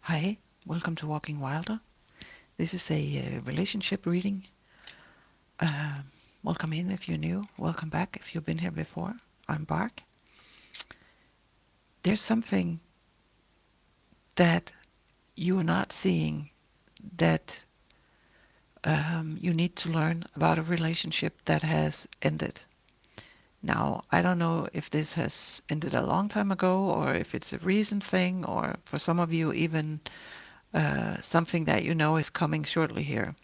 Hi, welcome to Walking Wilder. This is a relationship reading. Uh, Welcome in if you're new. Welcome back if you've been here before. I'm Bark. There's something that you are not seeing that you need to learn about a relationship that has ended. Now, I don't know if this has ended a long time ago or if it's a recent thing or for some of you even something that you know is coming shortly here.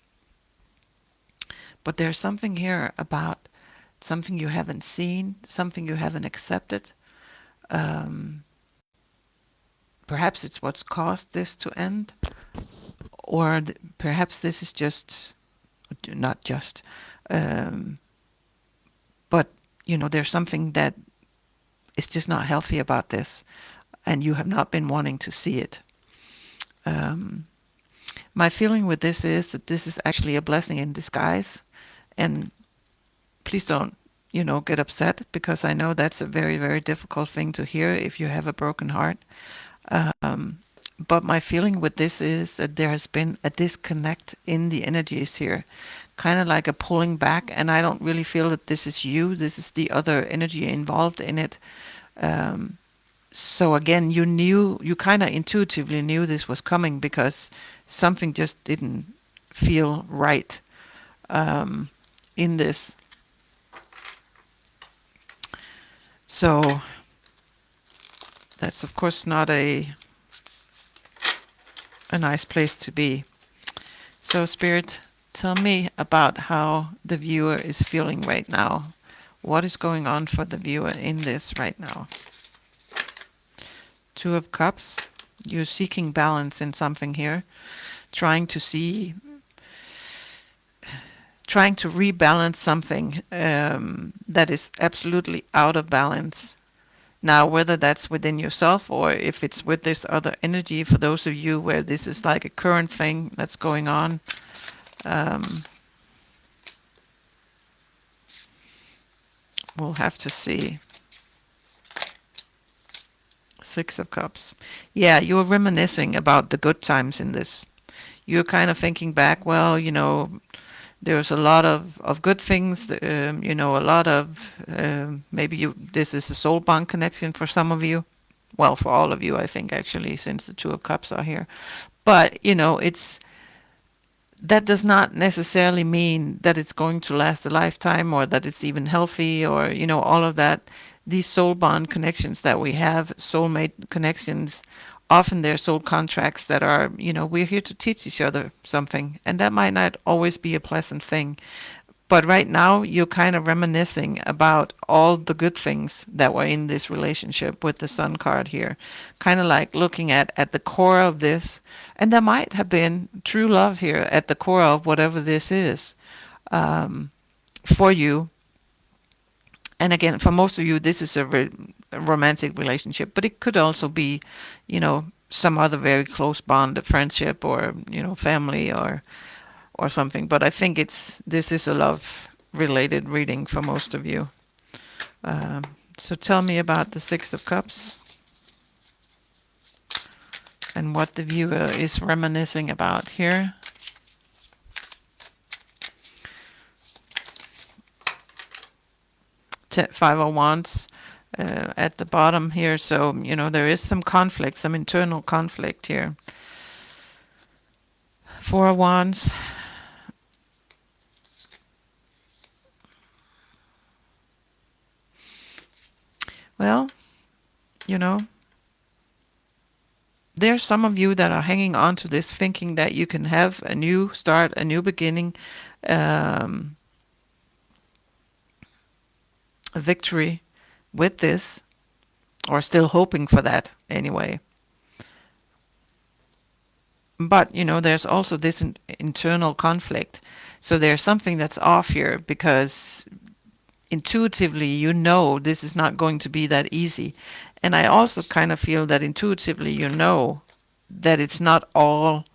But there's something here about something you haven't seen, something you haven't accepted. Um, Perhaps it's what's caused this to end, or perhaps this is just not just, um, but there's something that is just not healthy about this, and you have not been wanting to see it. Um, my feeling with this is that this is actually a blessing in disguise, and please don't get upset because I know that's a very, very difficult thing to hear if you have a broken heart. Um, but my feeling with this is that there has been a disconnect in the energies here, kind of like a pulling back. And I don't really feel that this is you. This is the other energy involved in it. Um, so again, you kind of intuitively knew this was coming because something just didn't feel right um, in this. So that's of course not a nice place to be. So Spirit, tell me about how the viewer is feeling right now. What is going on for the viewer in this right now? Two of Cups. You're seeking balance in something here. Trying to rebalance something that is absolutely out of balance. Now, whether that's within yourself or if it's with this other energy, for those of you where this is like a current thing that's going on, we'll have to see. Six of Cups. Yeah, you're reminiscing about the good times in this. You're kind of thinking back, well, there's a lot of good things, a lot of, maybe this is a soul bond connection for some of you. Well, for all of you, I think, actually, since the Two of Cups are here. But, that does not necessarily mean that it's going to last a lifetime or that it's even healthy or, all of that. These soul bond connections that we have, soulmate connections, often they're soul contracts that are, we're here to teach each other something. And that might not always be a pleasant thing. But right now, you're kind of reminiscing about all the good things that were in this relationship with the Sun card here. Kind of like looking at the core of this. And there might have been true love here at the core of whatever this is for you. And again, for most of you, this is a romantic relationship. But it could also be, some other very close bond, a friendship or, family or something. But I think this is a love related reading for most of you. Um, so tell me about the Six of Cups and what the viewer is reminiscing about here. Five of Wands at the bottom here. So, there is some conflict, some internal conflict here. Four of Wands. Well, there's some of you that are hanging on to this thinking that you can have a new start, a new beginning, a victory with this, or still hoping for that anyway. But, there's also this internal conflict. So there's something that's off here because intuitively this is not going to be that easy. And I also kind of feel that intuitively that it's not all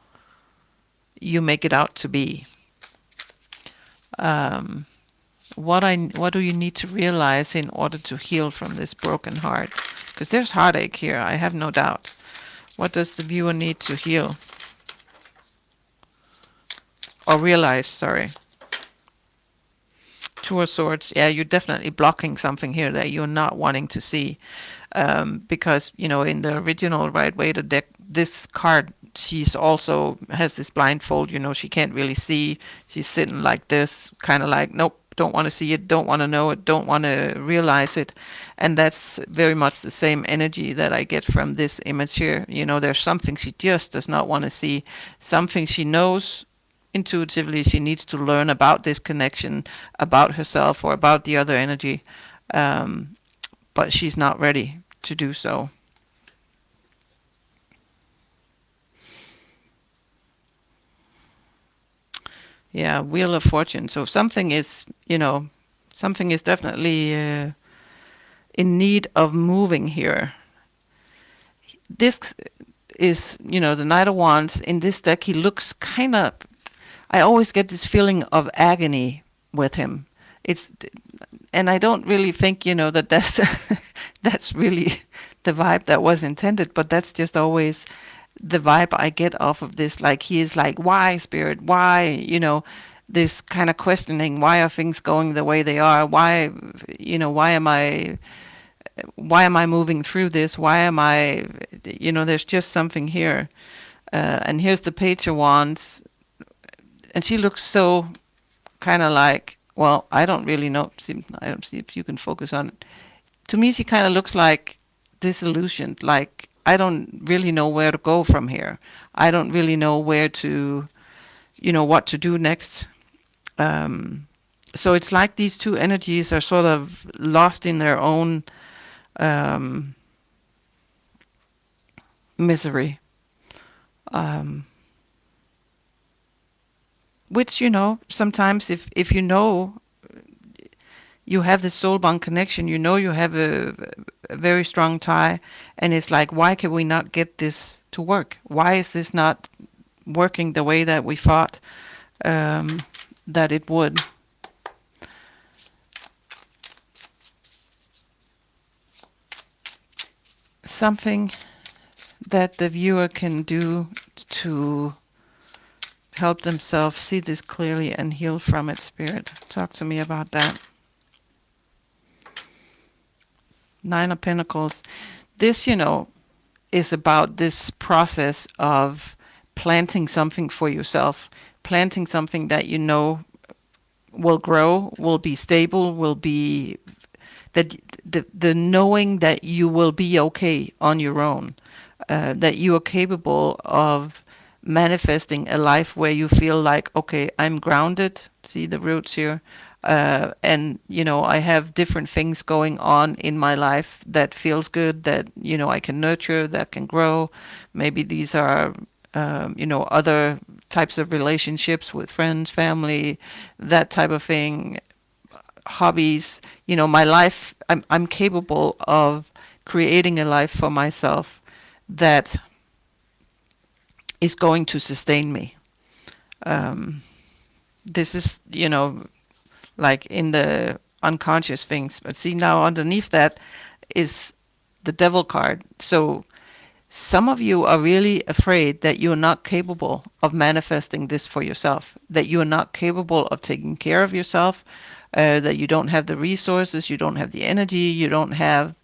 you make it out to be. What do you need to realize in order to heal from this broken heart? Because there's heartache here, I have no doubt. What does the viewer need to heal? Or realize, sorry. Two of Swords. Yeah, you're definitely blocking something here that you're not wanting to see. Because, in the original Right Waiter deck, this card, she's also has this blindfold, she can't really see. She's sitting like this, kind of like, nope, don't want to see it, don't want to know it, don't want to realize it. And that's very much the same energy that I get from this image here. There's something she just does not want to see, something she knows intuitively she needs to learn about this connection, about herself or about the other energy. But she's not ready to do so. Yeah, Wheel of Fortune. So something is, something is definitely in need of moving here. This is, the Knight of Wands. In this deck, he looks kind of, I always get this feeling of agony with him. It's, and I don't really think, that that's, that's really the vibe that was intended, but that's just always the vibe I get off of this. Like, he is like, why, Spirit? Why? This kind of questioning. Why are things going the way they are? Why, why am I moving through this? Why am I, there's just something here. And here's the Page of Wands. And she looks so kind of like, well, I don't really know. I don't see if you can focus on it. To me, she kind of looks like disillusioned, like I don't really know where to go from here. I don't really know where to, what to do next. So it's like these two energies are sort of lost in their own misery. Um, which, sometimes if you have this soul bond connection, you have a very strong tie, and it's like, why can we not get this to work? Why is this not working the way that we thought that it would? Something that the viewer can do to help themselves see this clearly and heal from it, Spirit. Talk to me about that. Nine of Pentacles. This, is about this process of planting something for yourself, planting something that will grow, will be stable, will be that the knowing that you will be okay on your own, that you are capable of manifesting a life where you feel like, okay, I'm grounded. See the roots here. And, I have different things going on in my life that feels good, that, I can nurture, that can grow. Maybe these are, other types of relationships with friends, family, that type of thing, hobbies. My life, I'm capable of creating a life for myself that is going to sustain me. This is, like in the unconscious things. But see, now underneath that is the Devil card. So some of you are really afraid that you're not capable of manifesting this for yourself, that you're not capable of taking care of yourself, that you don't have the resources, you don't have the energy, you don't have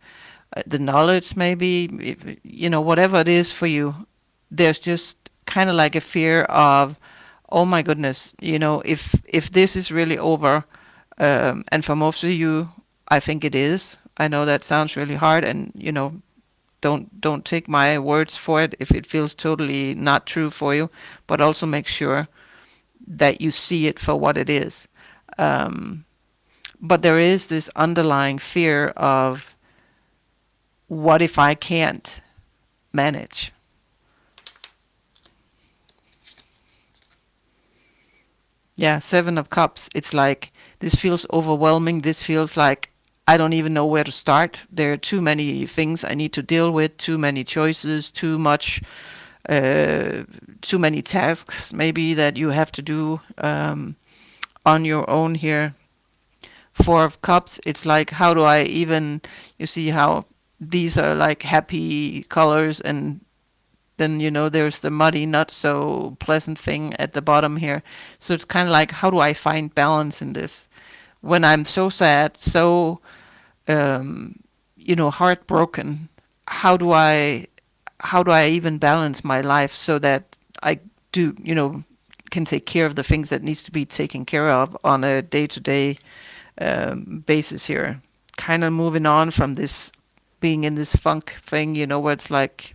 the knowledge, maybe, whatever it is for you. There's just kind of like a fear of, oh my goodness, if this is really over, and for most of you, I think it is. I know that sounds really hard, and don't take my words for it if it feels totally not true for you, but also make sure that you see it for what it is. But there is this underlying fear of, what if I can't manage? Yeah, Seven of Cups. It's like, this feels overwhelming. This feels like I don't even know where to start. There are too many things I need to deal with, too many choices, too much, too many tasks maybe that you have to do on your own here. Four of Cups. It's like, how do I even, you see how these are like happy colors, and then there's the muddy, not so pleasant thing at the bottom here. So it's kind of like, how do I find balance in this when I'm so sad, so um, heartbroken? How do I even balance my life so that I do can take care of the things that needs to be taken care of on a day-to-day basis here? Kind of moving on from this, being in this funk thing, where it's like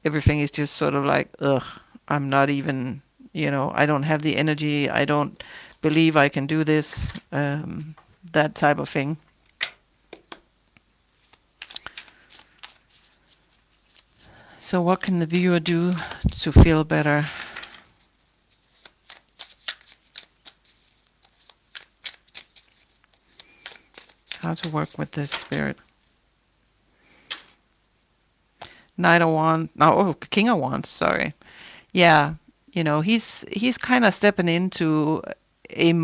everything is just sort of like, ugh, I'm not even, I don't have the energy. I don't believe I can do this, that type of thing. So what can the viewer do to feel better? How to work with this spirit? Knight of Wands. King of Wands. Sorry. Yeah, he's kind of stepping into a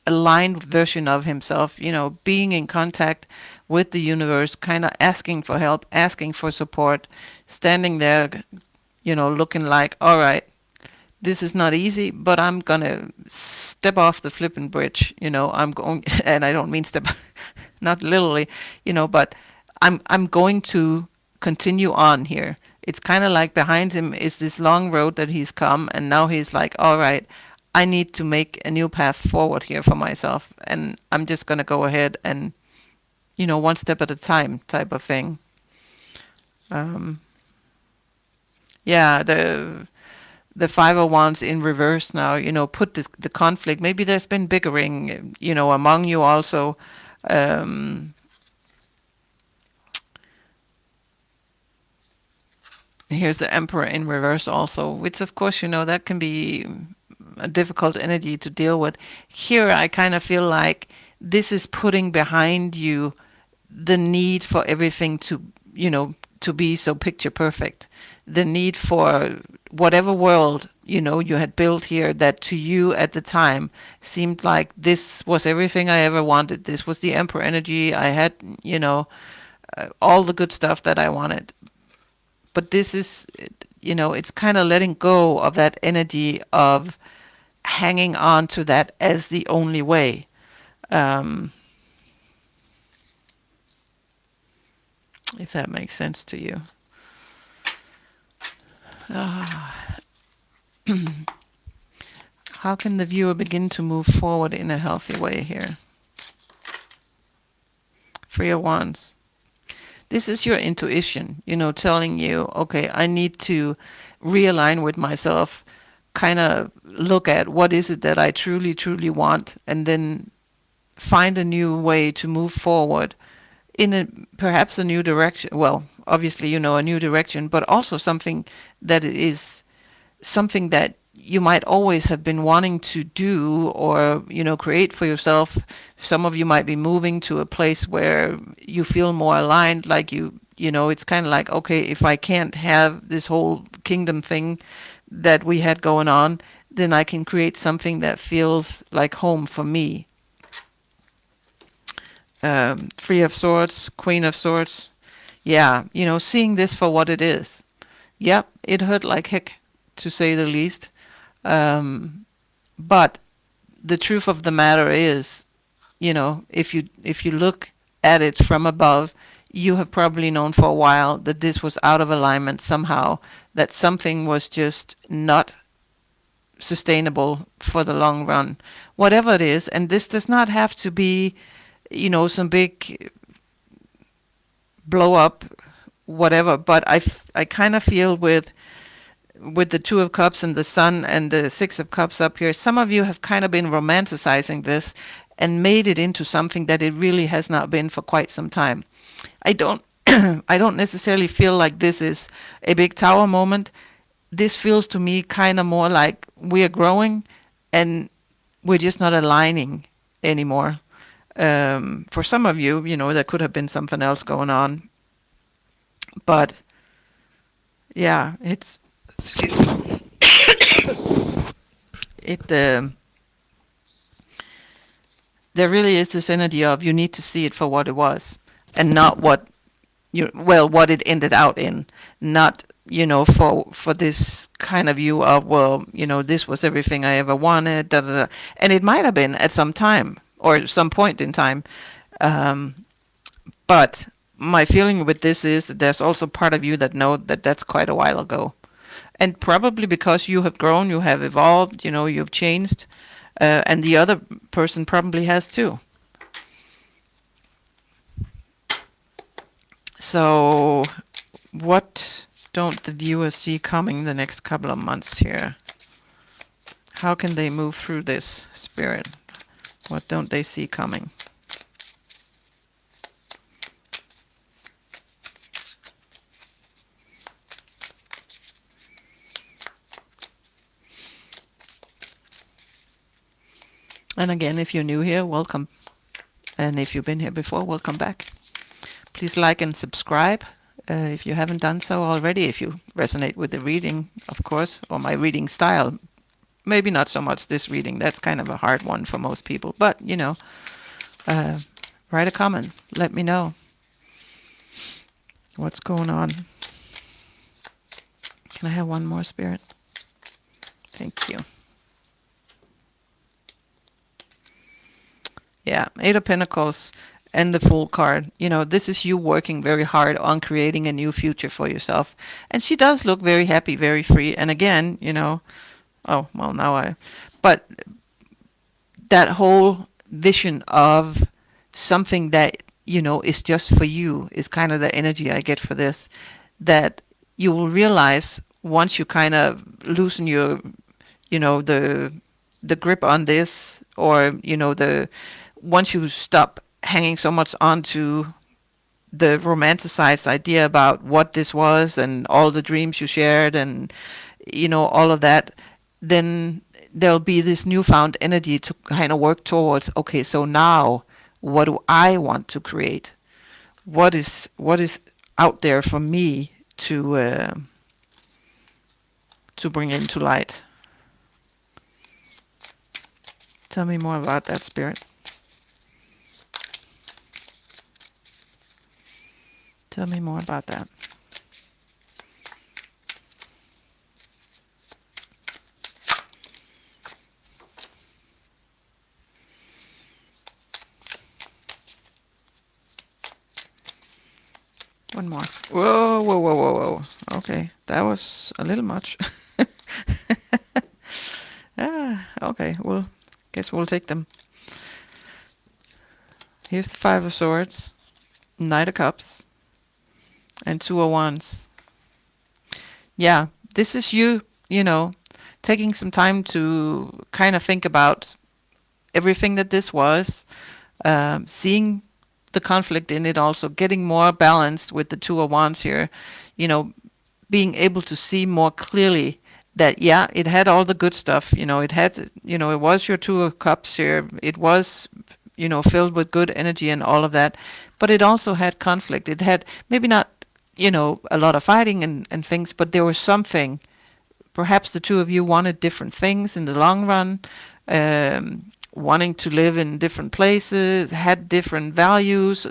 aligned version of himself. Being in contact with the universe, kind of asking for help, asking for support, standing there, looking like, all right, this is not easy, but I'm gonna step off the flipping bridge. I'm going, and I don't mean step, not literally, but I'm going to continue on here. It's kind of like behind him is this long road that he's come, and now he's like, all right, I need to make a new path forward here for myself, and I'm just gonna go ahead and, one step at a time type of thing. Um, yeah, the Five of Wands in reverse now, put the conflict. Maybe there's been bickering, among you also. Um, Here's the Emperor in reverse also, which of course, that can be a difficult energy to deal with. Here, I kind of feel like this is putting behind you the need for everything to be so picture perfect. The need for whatever world, you had built here that to you at the time seemed like this was everything I ever wanted. This was the Emperor energy. I had, all the good stuff that I wanted. But this is, it's kind of letting go of that energy of hanging on to that as the only way. Um, if that makes sense to you. How can the viewer begin to move forward in a healthy way here? Three of Wands. This is your intuition, telling you, okay, I need to realign with myself, kind of look at what is it that I truly, truly want, and then find a new way to move forward in perhaps a new direction. Well, obviously, a new direction, but also something that is something that you might always have been wanting to do or create for yourself. Some of you might be moving to a place where you feel more aligned, like it's kind of like, okay, if I can't have this whole kingdom thing that we had going on, then I can create something that feels like home for me. Three of Swords, Queen of Swords. Yeah, seeing this for what it is. Yep, it hurt like heck, to say the least. But the truth of the matter is, if you look at it from above, you have probably known for a while that this was out of alignment somehow, that something was just not sustainable for the long run, whatever it is. And this does not have to be, some big blow up, whatever. But I kind of feel with the Two of Cups and the Sun and the Six of Cups up here, some of you have kind of been romanticizing this and made it into something that it really has not been for quite some time. I don't I don't necessarily feel like this is a big tower moment. This feels to me kind of more like we're growing and we're just not aligning anymore. For some of you, there could have been something else going on. But yeah, it's it there really is this energy of you need to see it for what it was and not what it ended out in, not for this kind of view of, well, this was everything I ever wanted, da, da, da. And it might have been at some time or some point in time. Um, but my feeling with this is that there's also part of you that know that that's quite a while ago. And probably because you have grown, you have evolved, you've changed, and the other person probably has too. So, what don't the viewers see coming the next couple of months here? How can they move through this, Spirit? What don't they see coming? And again, if you're new here, welcome. And if you've been here before, welcome back. Please like and subscribe if you haven't done so already. If you resonate with the reading, of course, or my reading style. Maybe not so much this reading. That's kind of a hard one for most people. But, write a comment. Let me know what's going on. Can I have one more, Spirit? Thank you. Yeah, Eight of Pentacles and the Fool card. This is you working very hard on creating a new future for yourself. And she does look very happy, very free. And again, oh, well, but that whole vision of something that, is just for you is kind of the energy I get for this. That you will realize once you kind of loosen your, the grip on this, or, once you stop hanging so much onto the romanticized idea about what this was and all the dreams you shared and, all of that, then there'll be this newfound energy to kind of work towards, okay, so now what do I want to create? What is out there for me to bring into light? Tell me more about that, Spirit. Tell me more about that. One more. Whoa, whoa, whoa, whoa, whoa. Okay, that was a little much. Okay, well, guess we'll take them. Here's the Five of Swords, Knight of Cups, and Two of Wands. Yeah, this is you, taking some time to kind of think about everything that this was, seeing the conflict in it, also getting more balanced with the Two of Wands here, being able to see more clearly that, yeah, it had all the good stuff, it had, it was your Two of Cups here, it was, filled with good energy and all of that, but it also had conflict. It had maybe not, a lot of fighting and things, but there was something. Perhaps the two of you wanted different things in the long run, wanting to live in different places, had different values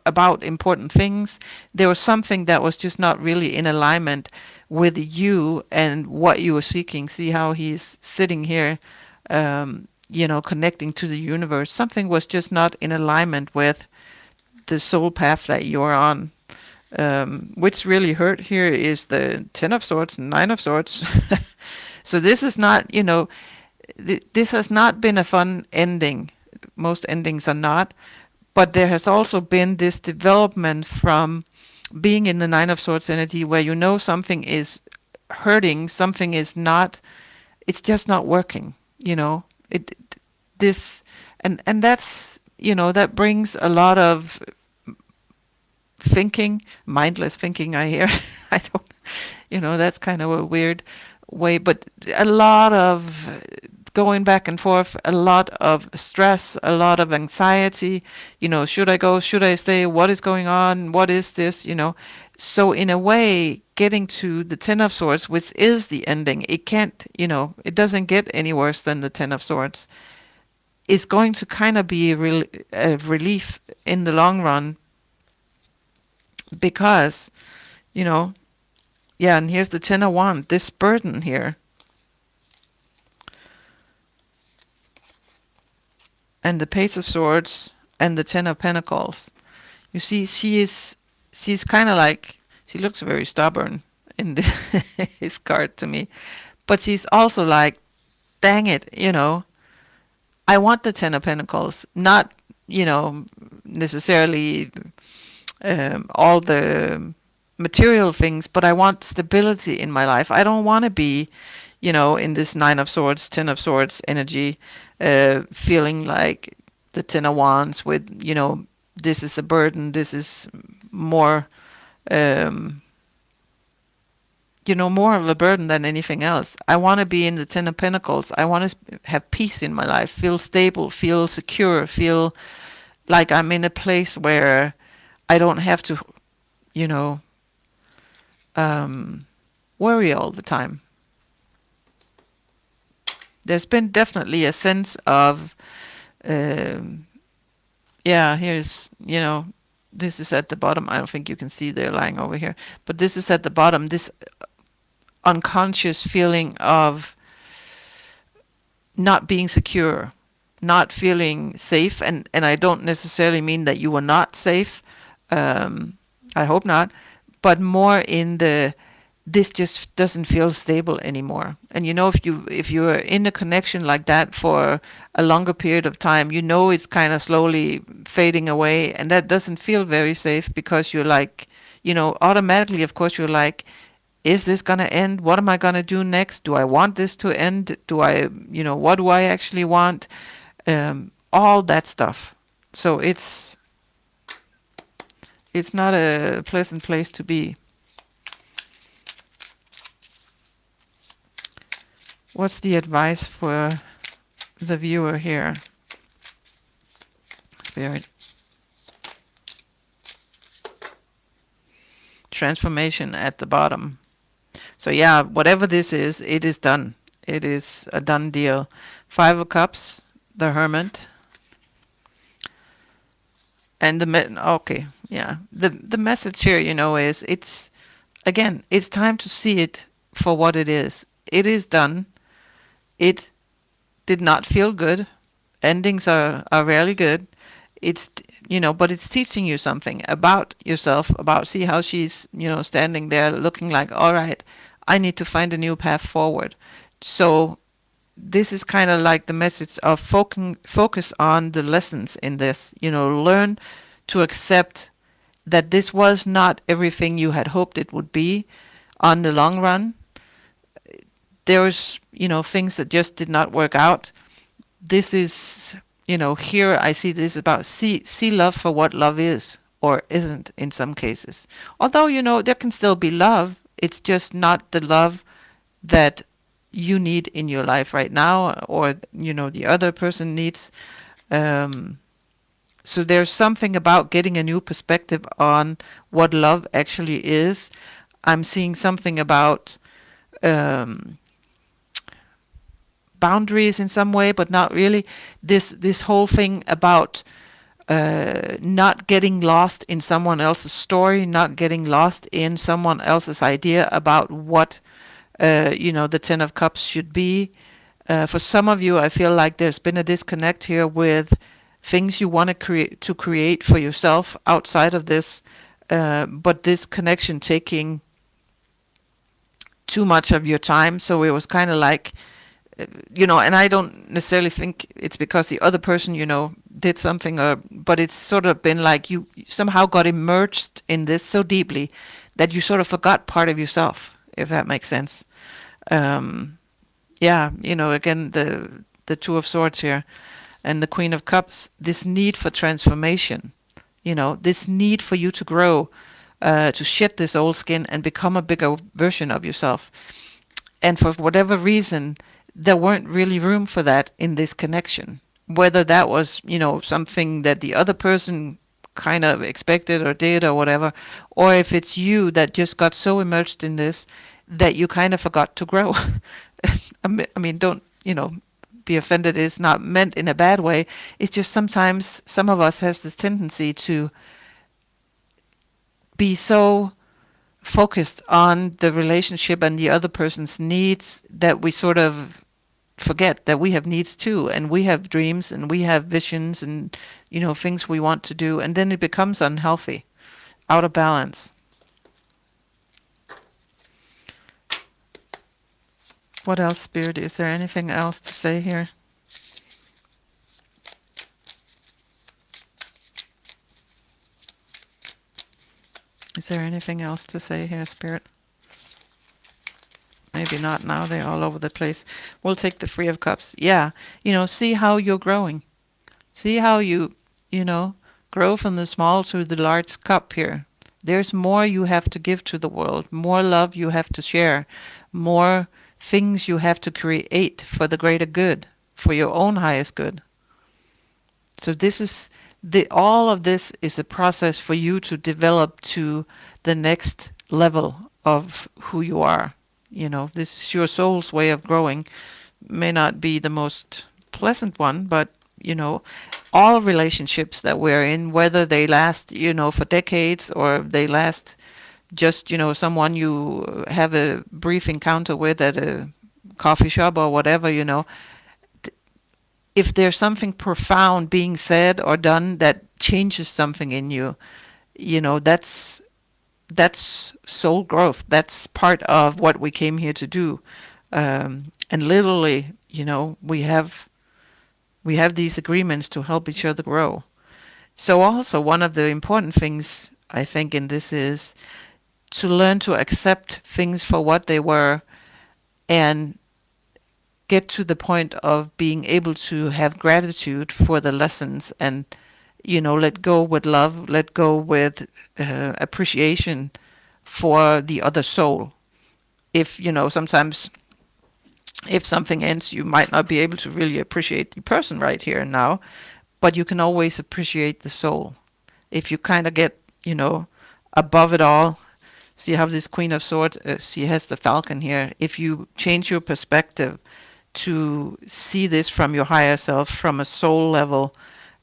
about important things. There was something that was just not really in alignment with you and what you were seeking. See how he's sitting here, connecting to the universe. Something was just not in alignment with the soul path that you're on. Which really hurt here is the Ten of Swords and Nine of Swords. So this is not, this has not been a fun ending. Most endings are not. But there has also been this development from being in the Nine of Swords energy where something is hurting, something is not, it's just not working, It this and that's, that brings a lot of thinking, mindless thinking, I hear. I don't, that's kind of a weird way, but a lot of going back and forth, a lot of stress, a lot of anxiety, should I go, should I stay, what is going on, what is this, So in a way, getting to the Ten of Swords, which is the ending, it can't, it doesn't get any worse than the Ten of Swords, is going to kind of be a relief in the long run, because, Yeah, and here's the Ten of Wands, this burden here. And the Page of Swords and the Ten of Pentacles. You see, she's kind of like, she looks very stubborn in his card to me. But she's also like, dang it, I want the Ten of Pentacles. Not, necessarily all the material things, but I want stability in my life. I don't want to be, in this Nine of Swords, Ten of Swords energy, feeling like the Ten of Wands with, this is a burden, this is more, um, more of a burden than anything else. I want to be in the Ten of Pentacles. I want to have peace in my life, feel stable, feel secure, feel like I'm in a place where I don't have to, you know, worry all the time. There's been definitely a sense of, um, yeah, here's, this is at the bottom. I don't think you can see they're lying over here, but this is at the bottom. This unconscious feeling of not being secure, not feeling safe, and I don't necessarily mean that you were not safe. I hope not, but more in the this just doesn't feel stable anymore. And if you're in a connection like that for a longer period of time, it's kind of slowly fading away, and that doesn't feel very safe because you're like, automatically, of course, you're like, is this going to end? What am I going to do next? Do I want this to end? What do I actually want? All that stuff. So it's not a pleasant place to be. What's the advice for the viewer here? Spirit. Transformation at the bottom. So yeah, whatever this is, it is done. It is a done deal. Five of Cups, the Hermit. And the message here, is it's time to see it for what it is. It is done. It did not feel good. Endings are rarely good. It's but it's teaching you something about yourself, see how she's, standing there looking like, all right, I need to find a new path forward. So this is kind of like the message of focus on the lessons in this. Learn to accept that this was not everything you had hoped it would be on the long run. There was, things that just did not work out. This is, here I see this about see love for what love is or isn't in some cases. Although, there can still be love. It's just not the love that you need in your life right now, or the other person needs. So there's something about getting a new perspective on what love actually is. I'm seeing something about boundaries in some way, but not really. This whole thing about not getting lost in someone else's story, not getting lost in someone else's idea about what the Ten of Cups should be. For some of you, I feel like there's been a disconnect here with things you want to create for yourself outside of this, but this connection taking too much of your time. So it was kind of like, and I don't necessarily think it's because the other person, did something, but it's sort of been like you somehow got immersed in this so deeply that you sort of forgot part of yourself, if that makes sense. Again, the Two of Swords here and the Queen of Cups, this need for transformation, this need for you to grow, to shed this old skin and become a bigger version of yourself. And for whatever reason, there weren't really room for that in this connection. Whether that was, something that the other person kind of expected or did or whatever, or if it's you that just got so immersed in this that you kind of forgot to grow. I mean, don't, be offended. It's not meant in a bad way. It's just sometimes some of us has this tendency to be so focused on the relationship and the other person's needs that we sort of forget that we have needs too, and we have dreams and we have visions and things we want to do, and then it becomes unhealthy, out of balance. What else, Spirit? Is there anything else to say here? Is there anything else to say here, Spirit? Maybe not now. They're all over the place. We'll take the Three of Cups. Yeah. See how you're growing. See how you grow from the small to the large cup here. There's more you have to give to the world, more love you have to share, more things you have to create for the greater good, for your own highest good. So this is all of this is a process for you to develop to the next level of who you are. This is your soul's way of growing. May not be the most pleasant one, but you know, all relationships that we're in, whether they last, for decades or they last just, someone you have a brief encounter with at a coffee shop or whatever, if there's something profound being said or done that changes something in you, that's soul growth. That's part of what we came here to do. And literally, we have these agreements to help each other grow. So also one of the important things I think in this is to learn to accept things for what they were and get to the point of being able to have gratitude for the lessons and let go with love, let go with appreciation for the other soul. If sometimes if something ends, you might not be able to really appreciate the person right here and now, but you can always appreciate the soul. If you kind of get above it all. So you have this Queen of Swords. She has the Falcon here. If you change your perspective to see this from your higher self, from a soul level,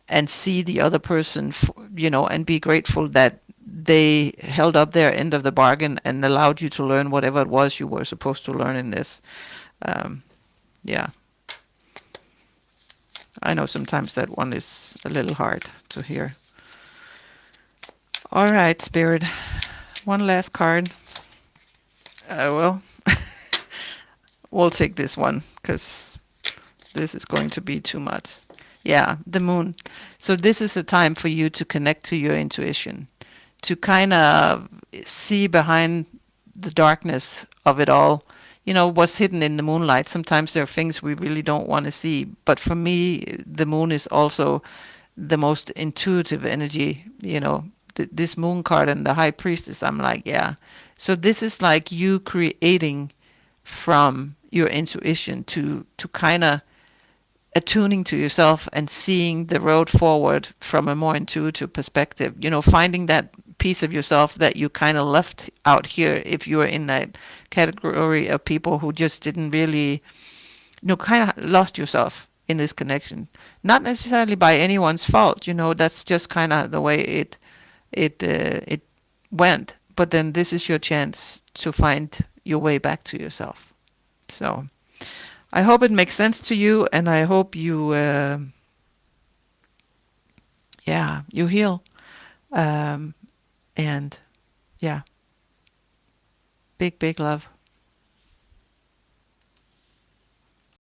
and see the other person, and be grateful that they held up their end of the bargain and allowed you to learn whatever it was you were supposed to learn in this. Um, yeah, I know sometimes that one is a little hard to hear. All right, Spirit. One last card. Well, we'll take this one because this is going to be too much. Yeah, the moon. So this is a time for you to connect to your intuition, to kind of see behind the darkness of it all. What's hidden in the moonlight. Sometimes there are things we really don't want to see. But for me, the moon is also the most intuitive energy. This moon card and the high priestess, I'm like, yeah. So this is like you creating from your intuition to kind of attuning to yourself and seeing the road forward from a more intuitive perspective. Finding that piece of yourself that you kind of left out here if you were in that category of people who just didn't really, kind of lost yourself in this connection. Not necessarily by anyone's fault. That's just kind of the way it went. But then this is your chance to find your way back to yourself. So I hope it makes sense to you, and I hope you heal. And yeah, big, big love.